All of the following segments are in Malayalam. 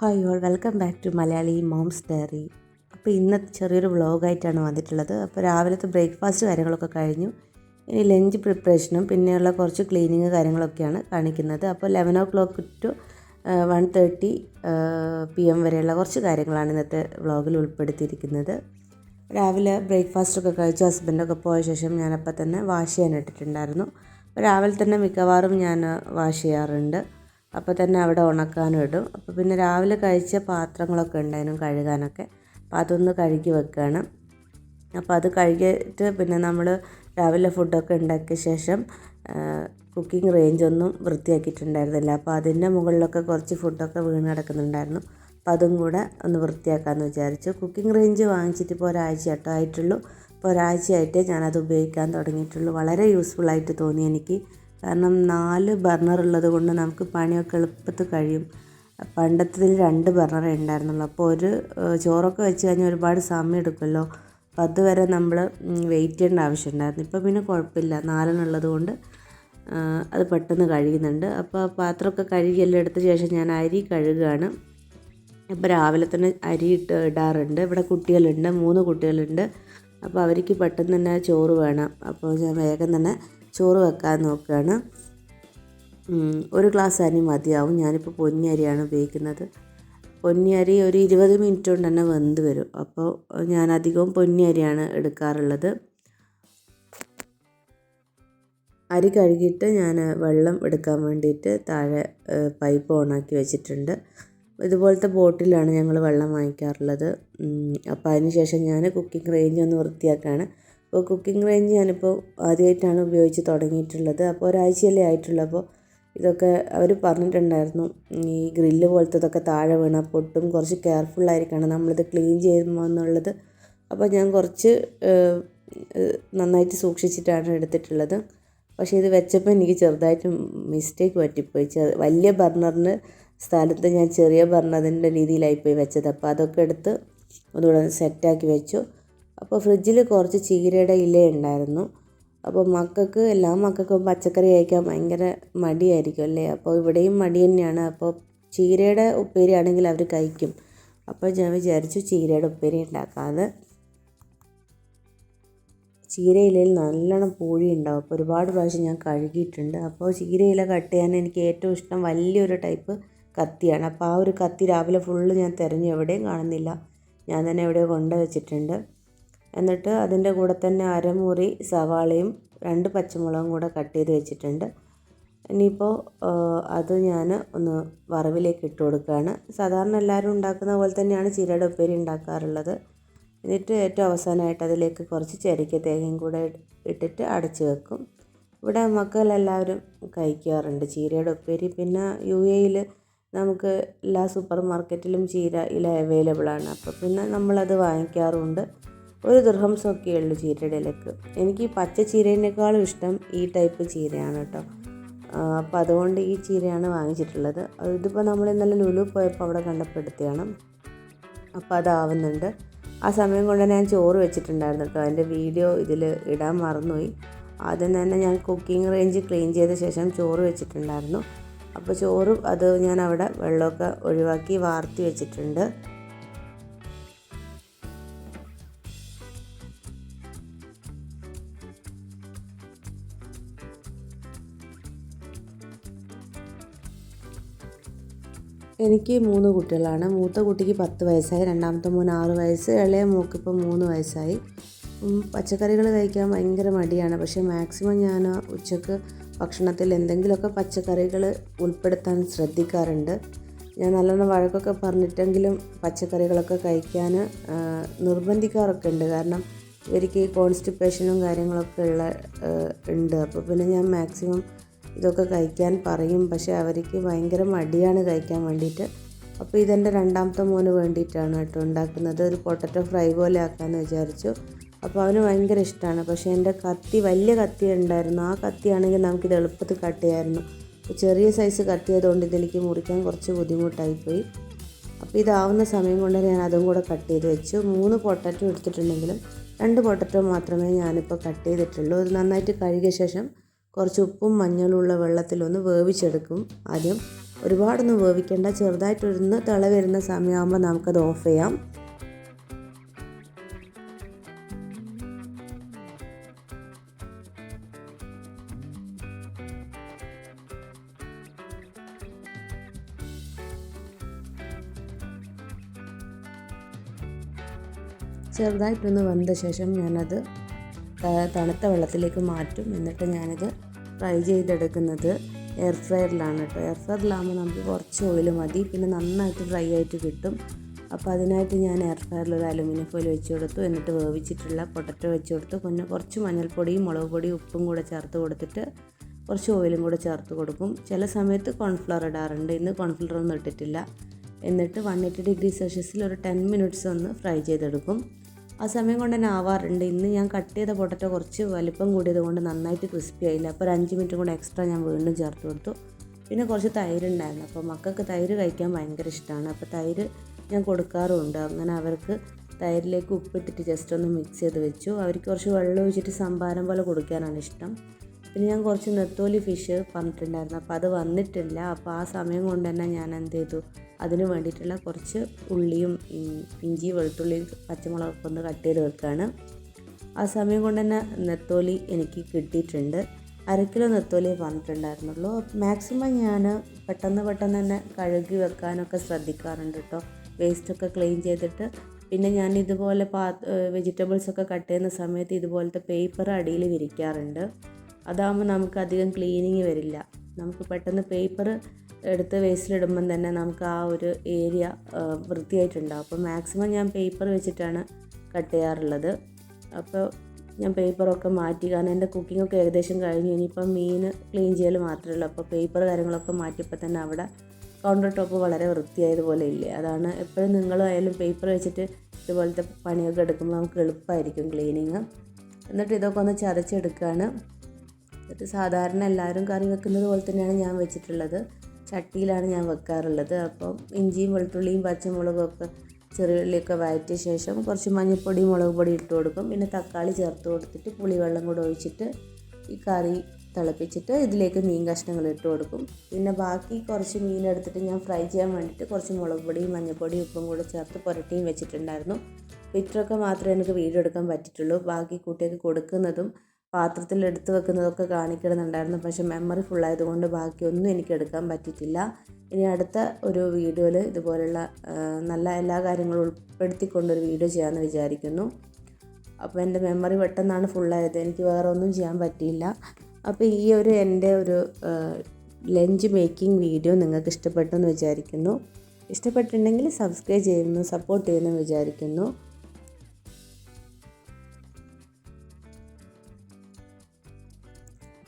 Hi all, welcome back to Malayali moms diary. അപ്പോൾ ഇന്നത്തെ ചെറിയൊരു വ്ളോഗായിട്ടാണ് വന്നിട്ടുള്ളത്. അപ്പോൾ രാവിലത്തെ ബ്രേക്ക്ഫാസ്റ്റ് കാര്യങ്ങളൊക്കെ കഴിഞ്ഞു. ഇനി ലഞ്ച് പ്രിപ്പറേഷനും പിന്നെയുള്ള കുറച്ച് ക്ലീനിങ് കാര്യങ്ങളൊക്കെയാണ് കാണിക്കുന്നത്. അപ്പോൾ 11 ടു 1:30 PM വരെയുള്ള കുറച്ച് കാര്യങ്ങളാണ് ഇന്നത്തെ വ്ളോഗിൽ ഉൾപ്പെടുത്തിയിരിക്കുന്നത്. രാവിലെ ബ്രേക്ക്ഫാസ്റ്റൊക്കെ കഴിച്ച് ഹസ്ബൻഡൊക്കെ പോയ ശേഷം ഞാനപ്പോൾ തന്നെ വാഷ് ചെയ്യാൻ ഇട്ടിട്ടുണ്ടായിരുന്നു. അപ്പോൾ രാവിലെ തന്നെ മിക്കവാറും ഞാൻ വാഷ് ചെയ്യാറുണ്ട്. അപ്പോൾ തന്നെ അവിടെ ഉണക്കാനും ഇടും. അപ്പോൾ പിന്നെ രാവിലെ കഴിച്ച പാത്രങ്ങളൊക്കെ ഉണ്ടായിരുന്നു കഴുകാനൊക്കെ. അപ്പോൾ അതൊന്ന് കഴുകി വെക്കുകയാണ്. അപ്പോൾ അത് കഴുകിയിട്ട് പിന്നെ നമ്മൾ രാവിലെ ഫുഡൊക്കെ ഉണ്ടാക്കിയ ശേഷം കുക്കിംഗ് റേഞ്ചൊന്നും വൃത്തിയാക്കിയിട്ടുണ്ടായിരുന്നില്ല. അപ്പോൾ അതിൻ്റെ മുകളിലൊക്കെ കുറച്ച് ഫുഡൊക്കെ വീണ് കിടക്കുന്നുണ്ടായിരുന്നു. അപ്പോൾ അതും കൂടെ ഒന്ന് വൃത്തിയാക്കാമെന്ന് വിചാരിച്ചു. കുക്കിംഗ് റേഞ്ച് വാങ്ങിച്ചിട്ട് ഇപ്പോൾ ഒരാഴ്ചയായിട്ടോ ആയിട്ടുള്ളൂ. ഇപ്പോൾ ഒരാഴ്ചയായിട്ടേ ഞാനത് ഉപയോഗിക്കാൻ തുടങ്ങിയിട്ടുള്ളൂ. വളരെ യൂസ്ഫുള്ളായിട്ട് തോന്നി എനിക്ക്. കാരണം 4 ബർണർ ഉള്ളത് കൊണ്ട് നമുക്ക് പണിയൊക്കെ എളുപ്പത്തിൽ കഴിയും. പണ്ടത്തതിൽ 2 ബർണറേ ഉണ്ടായിരുന്നുള്ളൂ. അപ്പോൾ ഒരു ചോറൊക്കെ വെച്ച് കഴിഞ്ഞാൽ ഒരുപാട് സമയം എടുക്കുമല്ലോ. അപ്പോൾ അതുവരെ നമ്മൾ വെയിറ്റ് ചെയ്യേണ്ട ആവശ്യമുണ്ടായിരുന്നു. ഇപ്പോൾ പിന്നെ കുഴപ്പമില്ല, 4 ഉള്ളത് കൊണ്ട് അത് പെട്ടെന്ന് കഴിയുന്നുണ്ട്. അപ്പോൾ പാത്രമൊക്കെ കഴുകിയെല്ലാം എടുത്ത ശേഷം ഞാൻ അരി കഴുകുകയാണ്. ഇപ്പോൾ രാവിലെ തന്നെ അരി ഇടാറുണ്ട്. ഇവിടെ കുട്ടികളുണ്ട്, 3 കുട്ടികളുണ്ട്. അപ്പോൾ അവർക്ക് പെട്ടെന്ന് തന്നെ ചോറ് വേണം. അപ്പോൾ ഞാൻ വേഗം തന്നെ ചോറ് വെക്കാൻ നോക്കുകയാണ്. 1 ഗ്ലാസ് അരി മതിയാവും. ഞാനിപ്പോൾ പൊന്നി അരിയാണ് ഉപയോഗിക്കുന്നത്. പൊന്നി അരി ഒരു 20 മിനിറ്റ് കൊണ്ട് തന്നെ വെന്ത് വരും. അപ്പോൾ ഞാൻ അധികവും പൊന്നി അരിയാണ് എടുക്കാറുള്ളത്. അരി കഴുകിയിട്ട് ഞാൻ വെള്ളം എടുക്കാൻ വേണ്ടിയിട്ട് താഴെ പൈപ്പ് ഓണാക്കി വെച്ചിട്ടുണ്ട്. ഇതുപോലത്തെ ബോട്ടിലാണ് ഞങ്ങൾ വെള്ളം വാങ്ങിക്കാറുള്ളത്. അപ്പോൾ അതിന് ശേഷം ഞാൻ കുക്കിംഗ് റേഞ്ച് ഒന്ന് വൃത്തിയാക്കുകയാണ്. അപ്പോൾ കുക്കിംഗ് റേഞ്ച് ഞാനിപ്പോൾ ആദ്യമായിട്ടാണ് ഉപയോഗിച്ച് തുടങ്ങിയിട്ടുള്ളത്. അപ്പോൾ ഒരാഴ്ചയല്ലേ ആയിട്ടുള്ളൂ. അപ്പോൾ ഇതൊക്കെ അവർ പറഞ്ഞിട്ടുണ്ടായിരുന്നു, ഈ ഗ്രില്ല് പോലത്തതൊക്കെ താഴെ വീണാൽ പൊട്ടും, കുറച്ച് കെയർഫുള്ളായിരിക്കണം നമ്മളിത് ക്ലീൻ ചെയ്യുമ്പോൾ എന്നുള്ളത്. അപ്പോൾ ഞാൻ കുറച്ച് നന്നായിട്ട് സൂക്ഷിച്ചിട്ടാണ് എടുത്തിട്ടുള്ളത്. പക്ഷേ ഇത് വെച്ചപ്പോൾ എനിക്ക് ചെറുതായിട്ട് മിസ്റ്റേക്ക് പറ്റിപ്പോയി. വലിയ ബർണറിൻ്റെ സ്ഥാനത്ത് ഞാൻ ചെറിയ ബർണറിൻ്റെ രീതിയിലായിപ്പോയി വെച്ചത്. അപ്പോൾ അതൊക്കെ എടുത്ത് ഒന്നുകൂടെ സെറ്റാക്കി വെച്ചു. അപ്പോൾ ഫ്രിഡ്ജിൽ കുറച്ച് ചീരയുടെ ഇല ഉണ്ടായിരുന്നു. അപ്പോൾ എല്ലാ മക്കൾക്കും പച്ചക്കറി കഴിക്കാൻ ഭയങ്കര മടിയായിരിക്കും അല്ലേ. അപ്പോൾ ഇവിടെയും മടി തന്നെയാണ്. അപ്പോൾ ചീരയുടെ ഉപ്പേരി ആണെങ്കിൽ അവർ കഴിക്കും. അപ്പോൾ ഞാൻ വിചാരിച്ചു ചീരയുടെ ഉപ്പേരി ഉണ്ടാക്കാതെ. ചീരയിലയിൽ നല്ലോണം പൂഴി ഉണ്ടാവും. അപ്പോൾ ഒരുപാട് പ്രാവശ്യം ഞാൻ കഴുകിയിട്ടുണ്ട്. അപ്പോൾ ചീരയില കട്ട് ചെയ്യാൻ എനിക്ക് ഏറ്റവും ഇഷ്ടം വലിയൊരു ടൈപ്പ് കത്തിയാണ്. അപ്പോൾ ആ ഒരു കത്തി രാവിലെ ഫുള്ള് ഞാൻ തിരഞ്ഞു, എവിടെയും കാണുന്നില്ല. ഞാൻ തന്നെ എവിടെയോ കൊണ്ട് വെച്ചിട്ടുണ്ട്. എന്നിട്ട് അതിൻ്റെ കൂടെ തന്നെ അരമുറി സവാളയും 2 പച്ചമുളകും കൂടെ കട്ട് ചെയ്ത് വെച്ചിട്ടുണ്ട്. ഇനിയിപ്പോൾ അത് ഞാൻ ഒന്ന് വറവിലേക്ക് ഇട്ട് കൊടുക്കുകയാണ്. സാധാരണ എല്ലാവരും ഉണ്ടാക്കുന്ന പോലെ തന്നെയാണ് ചീരയുടെ ഉപ്പേരി ഉണ്ടാക്കാറുള്ളത്. എന്നിട്ട് ഏറ്റവും അവസാനമായിട്ട് അതിലേക്ക് കുറച്ച് ചെറിയ തേങ്ങയും കൂടെ ഇട്ടിട്ട് അടച്ച് വെക്കും. ഇവിടെ മക്കളെല്ലാവരും കഴിക്കാറുണ്ട് ചീരയുടെ ഉപ്പേരി. പിന്നെ UAE നമുക്ക് എല്ലാ സൂപ്പർ മാർക്കറ്റിലും ചീര ഇല അവൈലബിളാണ്. അപ്പോൾ പിന്നെ നമ്മളത് വാങ്ങിക്കാറുണ്ട്. 1 ദിർഹംസൊക്കെ ഉള്ളൂ ചീരയുടെ ഇലക്ക്. എനിക്ക് പച്ച ചീരേനേക്കാളും ഇഷ്ടം ഈ ടൈപ്പ് ചീരയാണ് കേട്ടോ. അപ്പോൾ അതുകൊണ്ട് ഈ ചീരയാണ് വാങ്ങിച്ചിട്ടുള്ളത്. ഇതിപ്പോൾ നമ്മൾ ഇന്നലെ ലുലു പോയപ്പോൾ അവിടെ കണ്ടപ്പെടുത്തിയാണ്. അപ്പോൾ അതാവുന്നുണ്ട്. ആ സമയം കൊണ്ട് ഞാൻ ചോറ് വെച്ചിട്ടുണ്ടായിരുന്നു കേട്ടോ. അതിൻ്റെ വീഡിയോ ഇതിൽ ഇടാൻ മറന്നുപോയി. ആദ്യം തന്നെ ഞാൻ കുക്കിംഗ് റേഞ്ച് ക്ലീൻ ചെയ്ത ശേഷം ചോറ് വെച്ചിട്ടുണ്ടായിരുന്നു. അപ്പോൾ ചോറ് അത് ഞാൻ അവിടെ വെള്ളമൊക്കെ ഒഴിവാക്കി വാർത്തി വെച്ചിട്ടുണ്ട്. എനിക്ക് 3 കുട്ടികളാണ്. മൂത്ത കുട്ടിക്ക് 10 വയസ്സായി, രണ്ടാമത്തെ മോന് 6 വയസ്സ്, ഇളയ മോൾക്ക് ഇപ്പോൾ 3 വയസ്സായി. പച്ചക്കറികൾ കഴിക്കാൻ ഭയങ്കര മടിയാണ്. പക്ഷേ മാക്സിമം ഞാൻ ഉച്ചക്ക് ഭക്ഷണത്തിൽ എന്തെങ്കിലുമൊക്കെ പച്ചക്കറികൾ ഉൾപ്പെടുത്താൻ ശ്രദ്ധിക്കാറുണ്ട്. ഞാൻ നല്ലോണം വഴക്കൊക്കെ പറഞ്ഞിട്ടെങ്കിലും പച്ചക്കറികളൊക്കെ കഴിക്കാൻ നിർബന്ധിക്കാറൊക്കെ ഉണ്ട്. കാരണം ഇവർക്ക് കോൺസ്റ്റിപ്പേഷനും കാര്യങ്ങളൊക്കെ ഉണ്ട്. അപ്പോൾ പിന്നെ ഞാൻ മാക്സിമം ഇതൊക്കെ കഴിക്കാൻ പറയും. പക്ഷേ അവർക്ക് ഭയങ്കര മടിയാണ് കഴിക്കാൻ വേണ്ടിയിട്ട്. അപ്പോൾ ഇതെൻ്റെ രണ്ടാമത്തെ മോന് വേണ്ടിയിട്ടാണ് കേട്ടോ ഉണ്ടാക്കുന്നത്. ഒരു പൊട്ടറ്റോ ഫ്രൈ പോലെ ആക്കാമെന്ന് വിചാരിച്ചു. അപ്പോൾ അവന് ഭയങ്കര ഇഷ്ടമാണ്. പക്ഷേ എൻ്റെ വലിയ കത്തി ഉണ്ടായിരുന്നു. ആ കത്തിയാണെങ്കിൽ നമുക്കിത് എളുപ്പത്തിൽ കട്ട് ചെയ്യാമായിരുന്നു. ചെറിയ സൈസ് കത്തി ആയതുകൊണ്ട് ഇതിലേക്ക് മുറിക്കാൻ കുറച്ച് ബുദ്ധിമുട്ടായിപ്പോയി. അപ്പോൾ ഇതാവുന്ന സമയം കൊണ്ട് ഞാൻ അതും കൂടെ കട്ട് ചെയ്ത് വെച്ചു. 3 പൊട്ടറ്റോ എടുത്തിട്ടുണ്ടെങ്കിലും 2 പൊട്ടറ്റോ മാത്രമേ ഞാനിപ്പോൾ കട്ട് ചെയ്തിട്ടുള്ളൂ. ഇത് നന്നായിട്ട് കഴുകിയ ശേഷം കുറച്ച് ഉപ്പും മഞ്ഞളുള്ള വെള്ളത്തിലൊന്ന് വേവിച്ചെടുക്കും. ആദ്യം ഒരുപാടൊന്നും വേവിക്കേണ്ട, ചെറുതായിട്ടൊന്ന് തിള വരുന്ന സമയമാകുമ്പോൾ നമുക്കത് ഓഫ് ചെയ്യാം. ചെറുതായിട്ടൊന്ന് വെന്ത ശേഷം ഞാനത് തണുത്ത വെള്ളത്തിലേക്ക് മാറ്റും. എന്നിട്ട് ഞാനിത് ഫ്രൈ ചെയ്തെടുക്കുന്നത് എയർ ഫ്രയറിലാണ് കേട്ടോ. എയർ ഫ്രയറിലാകുമ്പോൾ നമുക്ക് കുറച്ച് ഓയിൽ മതി, പിന്നെ നന്നായിട്ട് ഫ്രൈ ആയിട്ട് കിട്ടും. അപ്പോൾ അതിനായിട്ട് ഞാൻ എയർ ഫ്രയറിൽ ഒരു അലുമിനിയം ഫോയിൽ വെച്ച് കൊടുത്തു. എന്നിട്ട് വേവിച്ചിട്ടുള്ള പൊട്ടറ്റോ വെച്ച് കൊടുത്തു. പിന്നെ കുറച്ച് മഞ്ഞൾപ്പൊടിയും മുളക് പൊടിയും ഉപ്പും കൂടെ ചേർത്ത് കൊടുത്തിട്ട് കുറച്ച് ഓയിലും കൂടെ ചേർത്ത് കൊടുക്കും. ചില സമയത്ത് കോൺഫ്ലവർ ഇടാറുണ്ട്, ഇന്ന് കോൺഫ്ലവർ ഒന്നും ഇട്ടിട്ടില്ല. എന്നിട്ട് 180°C ഒരു 10 മിനിറ്റ്സ് ഒന്ന് ഫ്രൈ ചെയ്തെടുക്കും. ആ സമയം കൊണ്ട് തന്നെ ആവാറുണ്ട്. ഇന്ന് ഞാൻ കട്ട് ചെയ്ത പൊട്ടറ്റോ കുറച്ച് വലിപ്പം കൂടിയത് കൊണ്ട് നന്നായിട്ട് ക്രിസ്പി ആയില്ല. അപ്പോൾ ഒരു 5 മിനിറ്റ് കൂടെ എക്സ്ട്രാ ഞാൻ വീണ്ടും ചേർത്ത് കൊടുത്തു. പിന്നെ കുറച്ച് തൈര് ഉണ്ടായിരുന്നു. അപ്പോൾ മക്കൾക്ക് തൈര് കഴിക്കാൻ ഭയങ്കര ഇഷ്ടമാണ്. അപ്പോൾ തൈര് ഞാൻ കൊടുക്കാറുമുണ്ട്. അങ്ങനെ അവർക്ക് തൈരിലേക്ക് ഉപ്പിട്ടിട്ട് ജസ്റ്റ് ഒന്ന് മിക്സ് ചെയ്ത് വെച്ചു. അവർക്ക് കുറച്ച് വെള്ളം ഒഴിച്ചിട്ട് സംഭാരം പോലെ കൊടുക്കാനാണ് ഇഷ്ടം. പിന്നെ ഞാൻ കുറച്ച് നെത്തോലി ഫിഷ് പറഞ്ഞിട്ടുണ്ടായിരുന്നു, അപ്പോൾ അത് വന്നിട്ടില്ല. അപ്പോൾ ആ സമയം കൊണ്ട് തന്നെ ഞാൻ എന്ത് ചെയ്തു, അതിന് വേണ്ടിയിട്ടുള്ള കുറച്ച് ഉള്ളിയും ഇഞ്ചി വെളുത്തുള്ളിയും പച്ചമുളകൊക്കെ ഒന്ന് കട്ട് ചെയ്ത് വെക്കുകയാണ്. ആ സമയം കൊണ്ട് തന്നെ നെത്തോലി എനിക്ക് കിട്ടിയിട്ടുണ്ട്. 1/2 കിലോ നെത്തോലിയെ പറഞ്ഞിട്ടുണ്ടായിരുന്നുള്ളൂ. മാക്സിമം ഞാൻ പെട്ടെന്ന് തന്നെ കഴുകി വെക്കാനൊക്കെ ശ്രദ്ധിക്കാറുണ്ട് കേട്ടോ. വേസ്റ്റൊക്കെ ക്ലീൻ ചെയ്തിട്ട്. പിന്നെ ഞാൻ ഇതുപോലെ വെജിറ്റബിൾസൊക്കെ കട്ട് ചെയ്യുന്ന സമയത്ത് ഇതുപോലത്തെ പേപ്പർ അടിയിൽ വിരിക്കാറുണ്ട്. അതാകുമ്പോൾ നമുക്ക് അധികം ക്ലീനിങ് വരില്ല. നമുക്ക് പെട്ടെന്ന് പേപ്പർ എടുത്ത് വേസ്റ്റിലിടുമ്പം തന്നെ നമുക്ക് ആ ഒരു ഏരിയ വൃത്തിയായിട്ടുണ്ടാകും. അപ്പോൾ മാക്സിമം ഞാൻ പേപ്പർ വെച്ചിട്ടാണ് കട്ട് ചെയ്യാറുള്ളത്. അപ്പോൾ ഞാൻ പേപ്പറൊക്കെ മാറ്റി, കാരണം എൻ്റെ കുക്കിങ്ങൊക്കെ ഏകദേശം കഴിഞ്ഞു. ഇനിയിപ്പം മീൻ ക്ലീൻ ചെയ്യൽ മാത്രമേ ഉള്ളൂ. അപ്പോൾ പേപ്പർ കാര്യങ്ങളൊക്കെ മാറ്റിയപ്പോൾ തന്നെ അവിടെ കൗണ്ടർ ടോപ്പ് വളരെ വൃത്തിയായതുപോലെ ഇല്ലേ. അതാണ് എപ്പോഴും നിങ്ങളായാലും പേപ്പർ വെച്ചിട്ട് ഇതുപോലത്തെ പണിയൊക്കെ എടുക്കുമ്പോൾ നമുക്ക് എളുപ്പമായിരിക്കും ക്ലീനിങ്. എന്നിട്ട് ഇതൊക്കെ ഒന്ന് ചതച്ചെടുക്കുകയാണ്. എന്നിട്ട് സാധാരണ എല്ലാവരും കറി വെക്കുന്നത് പോലെ തന്നെയാണ് ഞാൻ വെച്ചിട്ടുള്ളത്. ചട്ടിയിലാണ് ഞാൻ വെക്കാറുള്ളത്. അപ്പം ഇഞ്ചിയും വെളുത്തുള്ളിയും പച്ചമുളകും ഒക്കെ ചെറിയുള്ളിയൊക്കെ വഴറ്റിയ ശേഷം കുറച്ച് മഞ്ഞൾപ്പൊടി മുളക് പൊടി ഇട്ട് കൊടുക്കും. പിന്നെ തക്കാളി ചേർത്ത് കൊടുത്തിട്ട് പുളിവെള്ളം കൂടെ ഒഴിച്ചിട്ട് ഈ കറി തിളപ്പിച്ചിട്ട് ഇതിലേക്ക് മീൻ കഷ്ണങ്ങൾ ഇട്ട് കൊടുക്കും. പിന്നെ ബാക്കി കുറച്ച് മീൻ എടുത്തിട്ട് ഞാൻ ഫ്രൈ ചെയ്യാൻ വേണ്ടിയിട്ട് കുറച്ച് മുളക് പൊടിയും മഞ്ഞൾപ്പൊടിയും ഉപ്പും കൂടെ ചേർത്ത് പുരട്ടിയും വെച്ചിട്ടുണ്ടായിരുന്നു. അപ്പോൾ ഇത്രയൊക്കെ മാത്രമേ എനിക്ക് വീഡിയോ എടുക്കാൻ പറ്റിയിട്ടുള്ളൂ. ബാക്കി കുട്ടികൾക്ക് കൊടുക്കുന്നതും പാത്രത്തിൽ എടുത്ത് വെക്കുന്നതൊക്കെ കാണിക്കണമെന്നുണ്ടായിരുന്നു. പക്ഷേ മെമ്മറി ഫുള്ളായതുകൊണ്ട് ബാക്കിയൊന്നും എനിക്ക് എടുക്കാൻ പറ്റിയിട്ടില്ല. ഇനി അടുത്ത ഒരു വീഡിയോയിൽ ഇതുപോലുള്ള നല്ല എല്ലാ കാര്യങ്ങളും ഉൾപ്പെടുത്തിക്കൊണ്ടൊരു വീഡിയോ ചെയ്യാമെന്ന് വിചാരിക്കുന്നു. അപ്പോൾ എൻ്റെ മെമ്മറി പെട്ടെന്നാണ് ഫുള്ളായത്, എനിക്ക് വേറെ ഒന്നും ചെയ്യാൻ പറ്റിയില്ല. അപ്പോൾ ഈ ഒരു എൻ്റെ ഒരു ലഞ്ച് മേക്കിംഗ് വീഡിയോ നിങ്ങൾക്ക് ഇഷ്ടപ്പെട്ടു എന്ന് വിചാരിക്കുന്നു. ഇഷ്ടപ്പെട്ടിട്ടുണ്ടെങ്കിൽ സബ്സ്ക്രൈബ് ചെയ്യുന്നു, സപ്പോർട്ട് ചെയ്യുന്നു വിചാരിക്കുന്നു.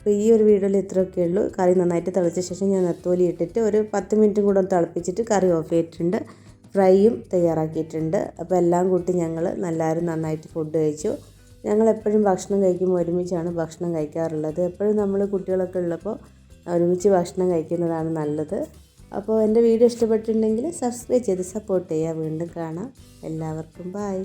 അപ്പോൾ ഈ ഒരു വീഡിയോയിൽ ഇത്രയൊക്കെ ഉള്ളൂ. കറി നന്നായിട്ട് തിളച്ച ശേഷം ഞാൻ നെത്തോലി ഇട്ടിട്ട് ഒരു 10 മിനിറ്റും കൂടെ തിളപ്പിച്ചിട്ട് കറി ഓഫ് ചെയ്തിട്ടുണ്ട്. ഫ്രൈയും തയ്യാറാക്കിയിട്ടുണ്ട്. അപ്പോൾ എല്ലാം കൂട്ടി ഞങ്ങൾ എല്ലാവരും നന്നായിട്ട് ഫുഡ് കഴിച്ചു. ഞങ്ങളെപ്പോഴും ഭക്ഷണം കഴിക്കുമ്പോൾ ഒരുമിച്ചാണ് ഭക്ഷണം കഴിക്കാറുള്ളത്. എപ്പോഴും നമ്മൾ കുട്ടികളൊക്കെ ഉള്ളപ്പോൾ ഒരുമിച്ച് ഭക്ഷണം കഴിക്കുന്നതാണ് നല്ലത്. അപ്പോൾ എൻ്റെ വീഡിയോ ഇഷ്ടപ്പെട്ടിട്ടുണ്ടെങ്കിൽ സബ്സ്ക്രൈബ് ചെയ്ത് സപ്പോർട്ട് ചെയ്യുക. വീണ്ടും കാണാം. എല്ലാവർക്കും ബൈ.